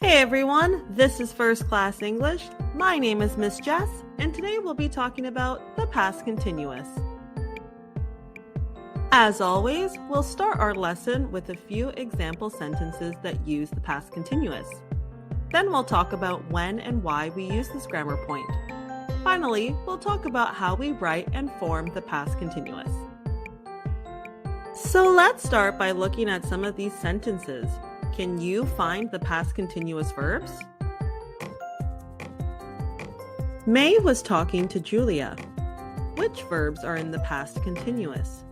Hey everyone, this is First Class English. My name is Miss Jess, and today we'll be talking about the past continuous. As always, we'll start our lesson with a few example sentences that use the past continuous. Then we'll talk about when and why we use this grammar point. Finally, we'll talk about how we write and form the past continuous. So let's start by looking at some of these sentences. Can you find the past continuous verbs? May was talking to Julia. Which verbs are in the past continuous?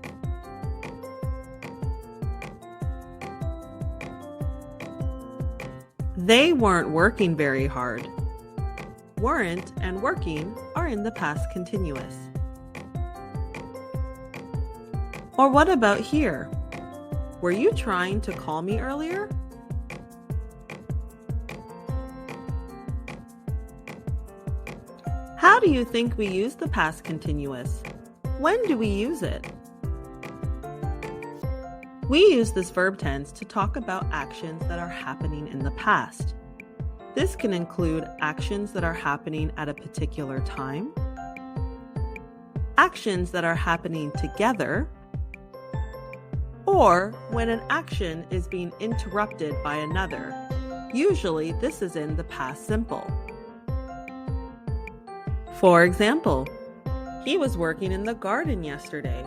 They weren't working very hard. Weren't and working are in the past continuous. Or what about here? Were you trying to call me earlier? How do you think we use the past continuous? When do we use it? We use this verb tense to talk about actions that are happening in the past. This can include actions that are happening at a particular time, actions that are happening together, or when an action is being interrupted by another. Usually, this is in the past simple. For example, he was working in the garden yesterday.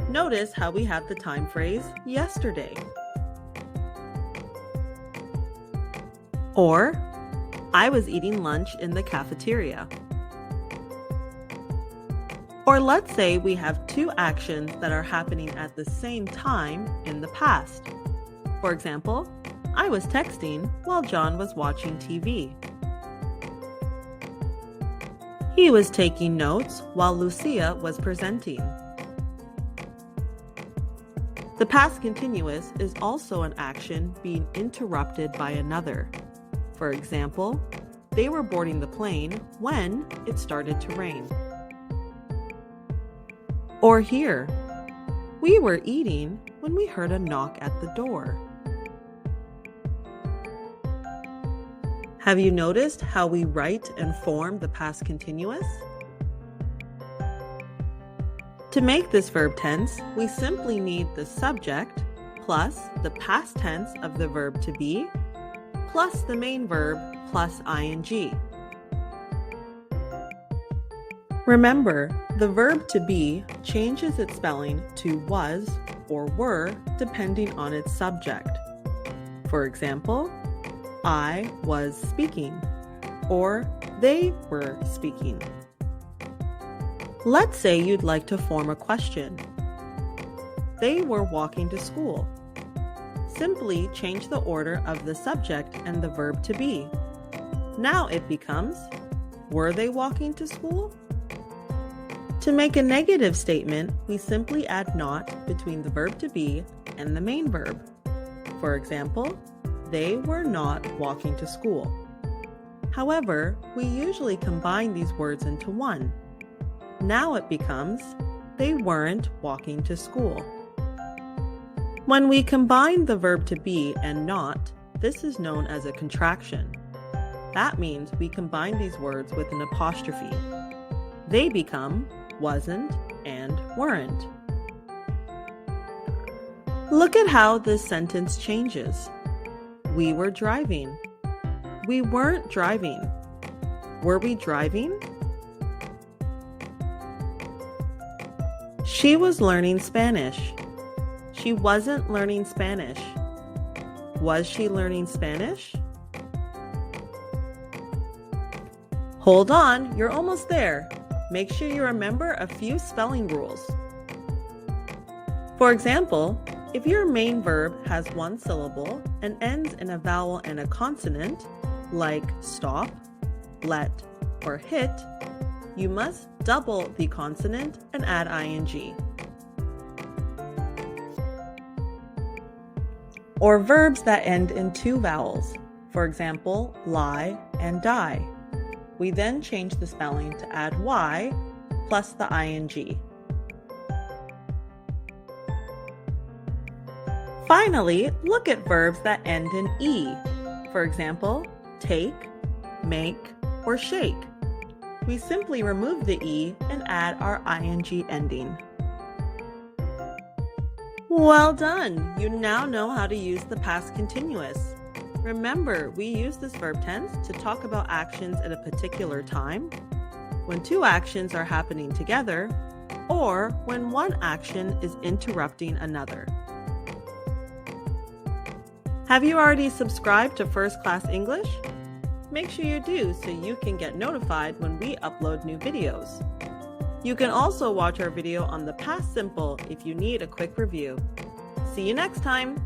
Notice how we have the time phrase yesterday. Or, I was eating lunch in the cafeteria. Or let's say we have two actions that are happening at the same time in the past. For example, I was texting while John was watching TV. He was taking notes while Lucia was presenting. The past continuous is also an action being interrupted by another. For example, they were boarding the plane when it started to rain. Or here, we were eating when we heard a knock at the door. Have you noticed how we write and form the past continuous? To make this verb tense, we simply need the subject plus the past tense of the verb to be plus the main verb plus ing. Remember, the verb to be changes its spelling to was or were depending on its subject. For example, I was speaking, or they were speaking. Let's say you'd like to form a question. They were walking to school. Simply change the order of the subject and the verb to be. Now it becomes, were they walking to school? To make a negative statement, we simply add not between the verb to be and the main verb. For example, they were not walking to school. However, we usually combine these words into one. Now it becomes, they weren't walking to school. When we combine the verb to be and not, this is known as a contraction. That means we combine these words with an apostrophe. They become wasn't and weren't. Look at how this sentence changes. We were driving. We weren't driving. Were we driving? She was learning Spanish. She wasn't learning Spanish. Was she learning Spanish? Hold on, you're almost there. Make sure you remember a few spelling rules. For example, if your main verb has one syllable and ends in a vowel and a consonant, like stop, let, or hit, you must double the consonant and add ing. Or verbs that end in two vowels, for example, lie and die. We then change the spelling to add y plus the ing. Finally, look at verbs that end in E. For example, take, make, or shake. We simply remove the E and add our ing ending. Well done! You now know how to use the past continuous. Remember, we use this verb tense to talk about actions at a particular time, when two actions are happening together, or when one action is interrupting another. Have you already subscribed to First Class English? Make sure you do so you can get notified when we upload new videos. You can also watch our video on the past simple if you need a quick review. See you next time!